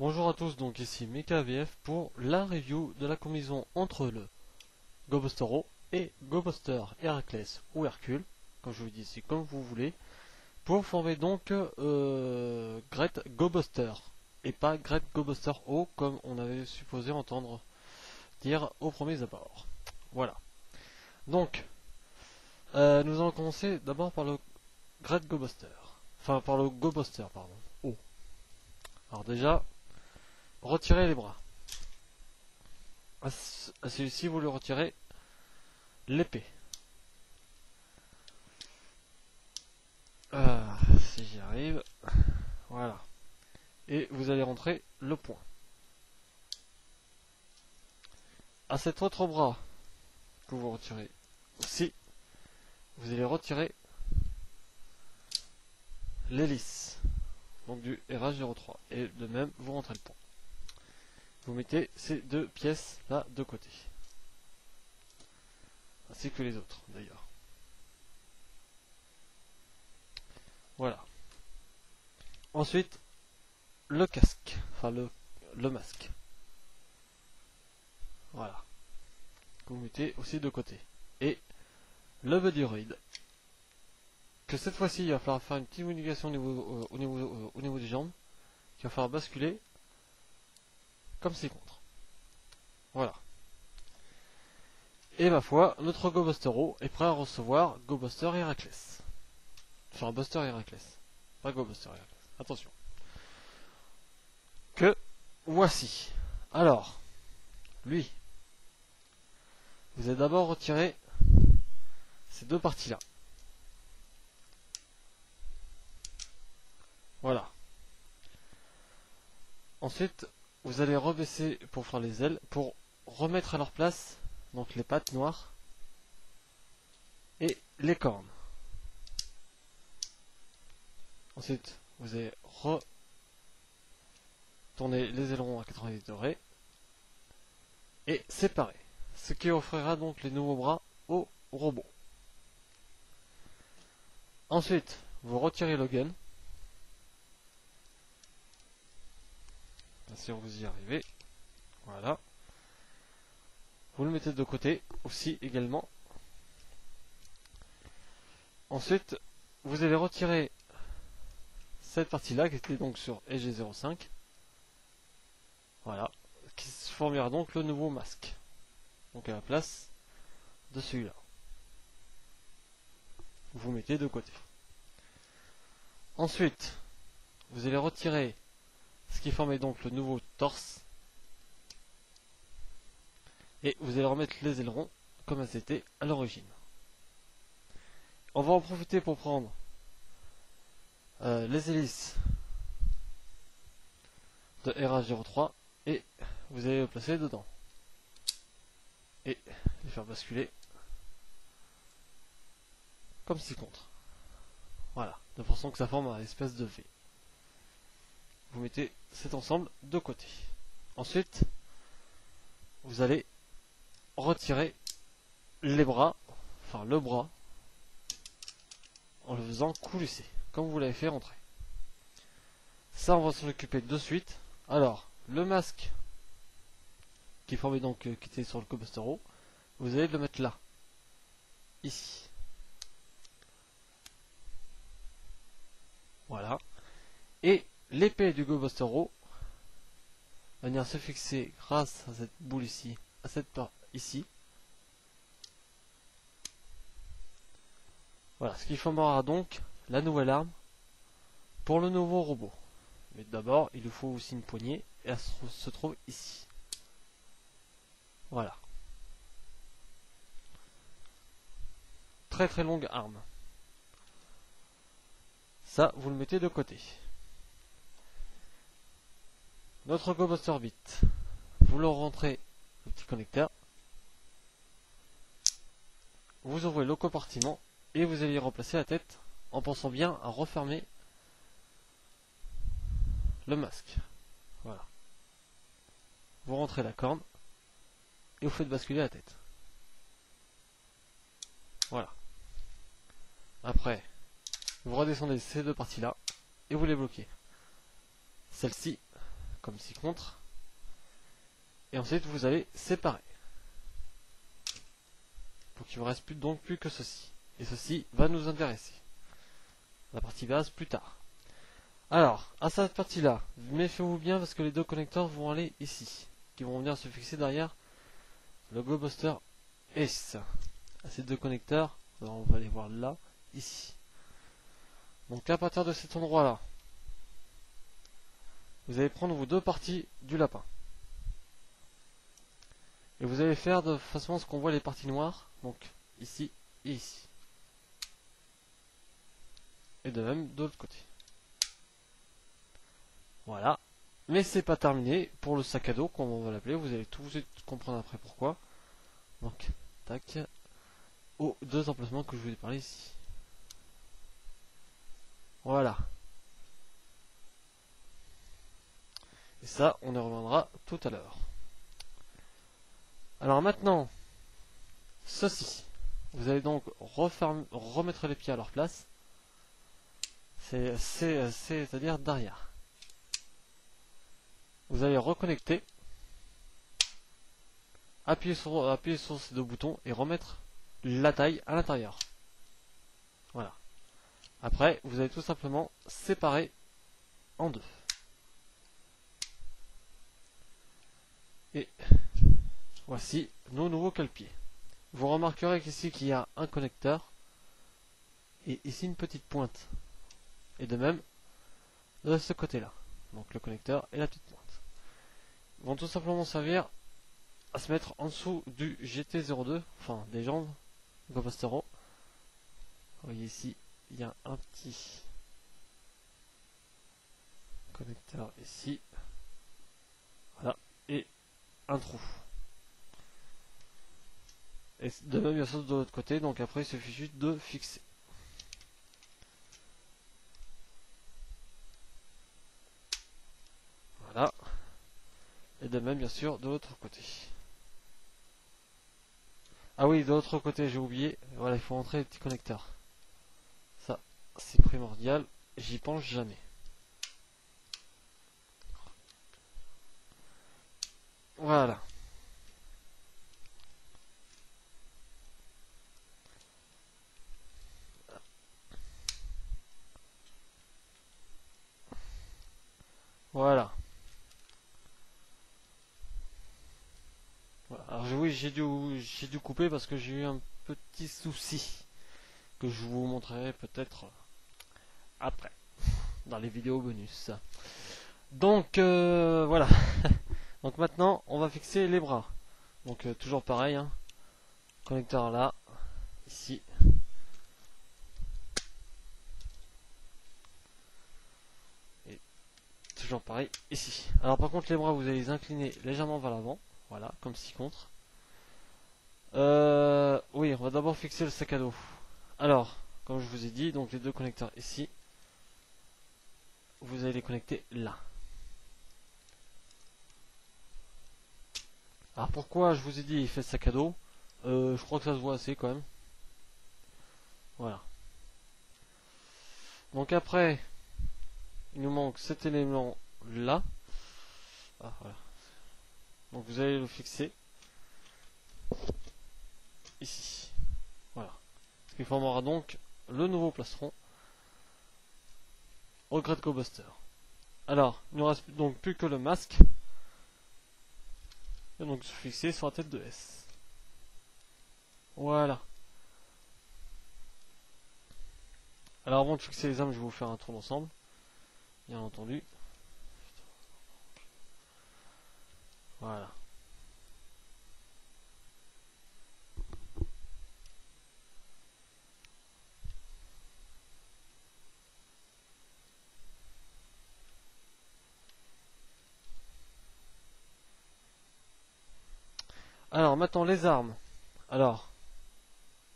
Bonjour à tous, donc ici MekaVF pour la review de la combinaison entre le GoBustero et GoBuster Heracles ou Hercule, comme je vous dis ici, comme vous voulez, pour former donc Great GoBuster et pas Great GoBuster O comme on avait supposé entendre dire au premier abord. Voilà. Donc, nous allons commencer d'abord par le Great GoBuster, enfin par le GoBuster, pardon, O. Alors déjà, retirez les bras. À celui-ci, vous lui retirez l'épée. Si j'y arrive. Voilà. Et vous allez rentrer le poing. À cet autre bras que vous retirez aussi, vous allez retirer l'hélice. Donc du RH03. Et de même, vous rentrez le poing. Vous mettez ces deux pièces là de côté. Ainsi que les autres d'ailleurs. Voilà. Ensuite, le casque. Enfin le masque. Voilà. Que vous mettez aussi de côté. Et le Buddyroid. Que cette fois-ci, il va falloir faire une petite modification au niveau des jambes. Il va falloir basculer comme ci contre. Voilà. Et ma foi, notre GoBustero est prêt à recevoir GoBuster Heracles. Enfin, Buster Heracles. Pas GoBuster Heracles. Attention. Que voici. Alors, lui. Vous allez d'abord retirer ces deux parties-là. Voilà. Ensuite, vous allez rebaisser pour faire les ailes, pour remettre à leur place donc les pattes noires et les cornes. Ensuite, vous allez retourner les ailerons à 90 degrés et séparer, ce qui offrira donc les nouveaux bras au robot. Ensuite, vous retirez le gun. Bien sûr, vous y arrivez. Voilà. Vous le mettez de côté aussi également. Ensuite, vous allez retirer cette partie-là qui était donc sur EG05. Voilà. Qui se formera donc le nouveau masque. Donc à la place de celui-là. Vous mettez de côté. Ensuite, vous allez retirer ce qui formait donc le nouveau torse. Et vous allez remettre les ailerons comme c'était à l'origine. On va en profiter pour prendre les hélices de RH03 et vous allez le placer dedans. Et les faire basculer comme ci contre. Voilà, de façon que ça forme un espèce de V. Vous mettez cet ensemble de côté. Ensuite, vous allez retirer les bras, enfin le bras, en le faisant coulisser, comme vous l'avez fait rentrer. Ça, on va s'en occuper de suite. Alors, le masque qui formait donc, qui était sur le GoBustero, vous allez le mettre là, ici. Voilà. Et l'épée du GoBustero va venir se fixer grâce à cette boule ici, à cette part ici. Voilà, ce qui formera donc la nouvelle arme pour le nouveau robot. Mais d'abord, il nous faut aussi une poignée et elle se trouve ici. Voilà. Très très longue arme. Ça, vous le mettez de côté. Notre GoBuster Bit. Vous le rentrez le petit connecteur. Vous ouvrez le compartiment et vous allez remplacer la tête en pensant bien à refermer le masque. Voilà. Vous rentrez la corne et vous faites basculer la tête. Voilà. Après, vous redescendez ces deux parties là et vous les bloquez. Celle-ci comme ci contre. Et ensuite vous allez séparer. Pour qu'il ne vous reste plus que ceci. Et ceci va nous intéresser. La partie base plus tard. Alors, à cette partie-là, méfiez-vous bien parce que les deux connecteurs vont aller ici. Qui vont venir se fixer derrière le GoBuster S. À ces deux connecteurs, alors on va les voir là, ici. Donc à partir de cet endroit-là, vous allez prendre vos deux parties du lapin. Et vous allez faire de façon à ce qu'on voit les parties noires, donc ici et ici. Et de même de l'autre côté. Voilà. Mais c'est pas terminé pour le sac à dos, comme on va l'appeler. Vous allez tout de suite comprendre après pourquoi. Donc, tac. Aux deux emplacements que je vous ai parlé ici. Voilà. Et ça, on y reviendra tout à l'heure. Alors maintenant, ceci. Vous allez donc remettre les pieds à leur place. C'est-à-dire derrière. Vous allez reconnecter. Appuyez sur ces deux boutons et remettre la taille à l'intérieur. Voilà. Après, vous allez tout simplement séparer en deux. Et voici nos nouveaux cale-pieds. Vous remarquerez qu'ici qu'il y a un connecteur et ici une petite pointe. Et de même de ce côté-là. Donc le connecteur et la petite pointe. Ils vont tout simplement servir à se mettre en dessous du GT02, enfin des jambes GoBustero. Vous voyez ici, il y a un petit connecteur ici. Voilà. Et un trou. Et de même bien sûr de l'autre côté, donc après il suffit juste de fixer. Voilà. Et de même bien sûr de l'autre côté. Ah oui, de l'autre côté j'ai oublié, voilà, il faut rentrer les petits connecteurs. Ça, c'est primordial, j'y pense jamais. Voilà. Voilà. Alors oui, j'ai dû couper parce que j'ai eu un petit souci que je vous montrerai peut-être après dans les vidéos bonus. Donc voilà. Donc maintenant, on va fixer les bras. Donc toujours pareil, hein. Connecteur là, ici. Et toujours pareil ici. Alors par contre, les bras, vous allez les incliner légèrement vers l'avant. Voilà, comme ci contre. Oui, on va d'abord fixer le sac à dos. Alors, comme je vous ai dit, donc les deux connecteurs ici, vous allez les connecter là. Alors pourquoi je vous ai dit il fait le sac à dos, je crois que ça se voit assez quand même. Voilà. Donc après, il nous manque cet élément là. Ah, voilà. Donc vous allez le fixer ici. Voilà. Ce qui formera donc le nouveau plastron au grade GoBuster. Alors, il ne nous reste donc plus que le masque. Et donc se fixer sur la tête de S. Voilà. Alors avant de fixer les armes, je vais vous faire un tour d'ensemble. Bien entendu. Voilà. Alors maintenant les armes. Alors,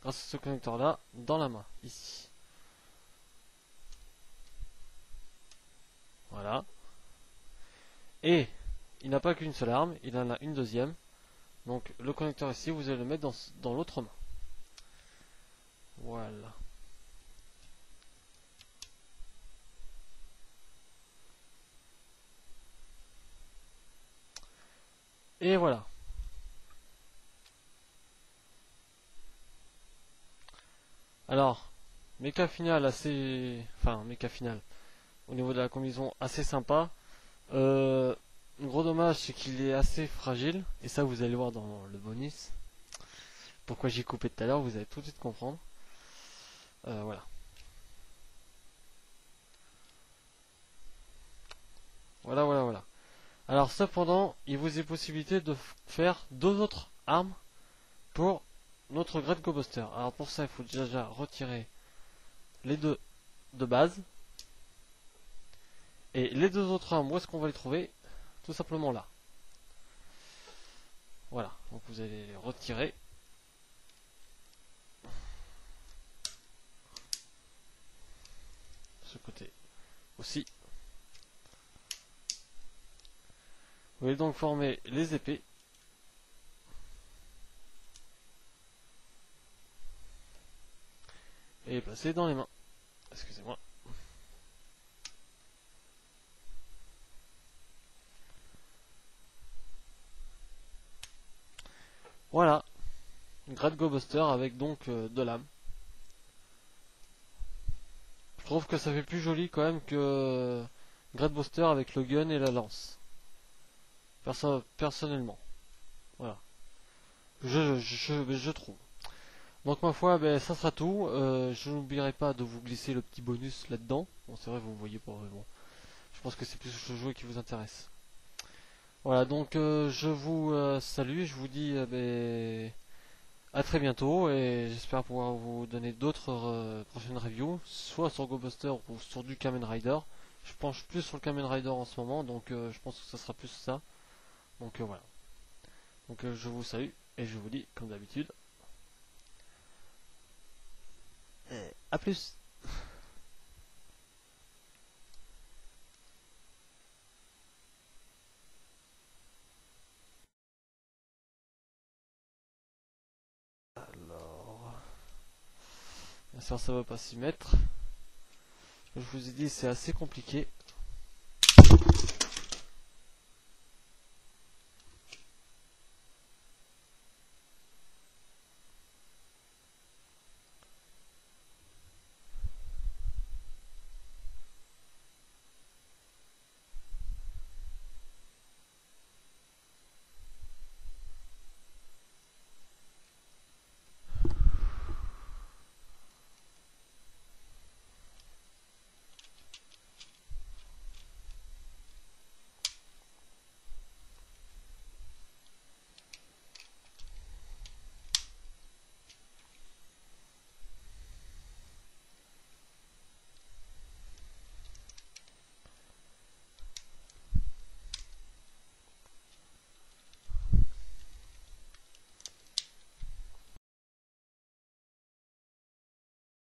grâce à ce connecteur là, dans la main, ici. Voilà. Et il n'a pas qu'une seule arme, il en a une deuxième. Donc le connecteur ici, vous allez le mettre dans l'autre main. Voilà. Et voilà. Alors, méca final assez... Enfin, méca final. Au niveau de la combinaison assez sympa. Le gros dommage c'est qu'il est assez fragile. Et ça vous allez voir dans le bonus. Pourquoi j'ai coupé tout à l'heure, vous allez tout de suite comprendre. Voilà. Voilà. Alors cependant, il vous est possibilité de faire deux autres armes pour notre Great Go Buster. Alors pour ça, il faut déjà retirer les deux de base. Et les deux autres armes, où est-ce qu'on va les trouver? Tout simplement là. Voilà, donc vous allez les retirer. Ce côté aussi. Vous allez donc former les épées. Et les placer dans les mains. Excusez-moi. Voilà. Great Go Buster avec donc deux lames. Je trouve que ça fait plus joli quand même que Great Buster avec le gun et la lance. Personnellement. Voilà. Je trouve. Donc ma foi, ben, ça sera tout. Je n'oublierai pas de vous glisser le petit bonus là-dedans. Bon, c'est vrai, vous ne voyez pas vraiment. Je pense que c'est plus le jeu qui vous intéresse. Voilà, donc je vous salue. Je vous dis ben, à très bientôt. Et j'espère pouvoir vous donner d'autres prochaines reviews. Soit sur GoBuster ou sur du Kamen Rider. Je penche plus sur le Kamen Rider en ce moment. Donc je pense que ça sera plus ça. Donc voilà. Donc je vous salue. Et je vous dis, comme d'habitude, à plus. Alors, bien sûr, ça va pas s'y mettre. Je vous ai dit, c'est assez compliqué.